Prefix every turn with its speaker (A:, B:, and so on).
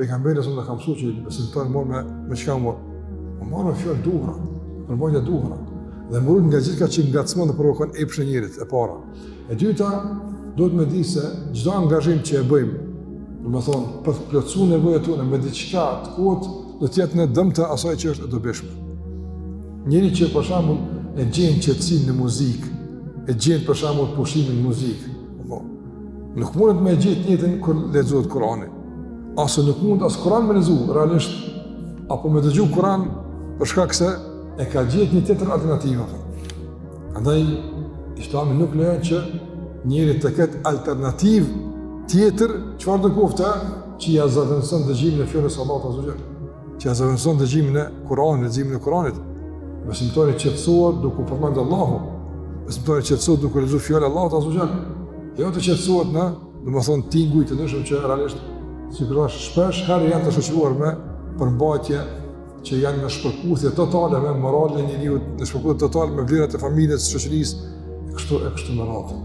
A: pejgamberi sa ka mësuar që besimtari morë me çka më marrë me fjalë duhura, përmbajtje duhura. Dhe mburojt nga gjithka që ngacmon dhe provokon epshën e njerit, e para. E dyta, duhet me di se çdo angazhim që e bëjmë, do të thonë, për të plotësuar nevojat tona me diçka të kot, do të jetë në dëm të asaj që është e dobishme. Njëri që për shembull e gjen qetësinë në muzikë, e gjen për shembull pushimin në muzikë, nuk mundet me gjetë njëtën kur lexohet Kurani. Ose nuk mund as Kur'an me lexu realisht, apo me dëgju Kur'an për shkak se e ka gjetë një tjetër alternativë. Andaj Islami nuk lejon që njëri të ketë alternativë tjetër, çfarë do qoftë, që ja zaventson dëgjimin e fjalës së Allahut azza wa jall, që ja zaventson dëgjimin e Kur'anit, dëgjimin e Kur'anit. Besimtari qetësohet duke përmendur Allahun. Besimtari qetësohet duke lexuar fjalën e Allahut azza wa jall. Jo të qetësohet në, domethënë, tinguj të ndryshëm që realisht sigurisht shpesh herë janë të shoqëruar me përmbajtje që janë në shpërputhje totale me moralin e njeriut, në shpërputhje totale me vlerat e familjes, së shoqërisë, e kështu me radhë.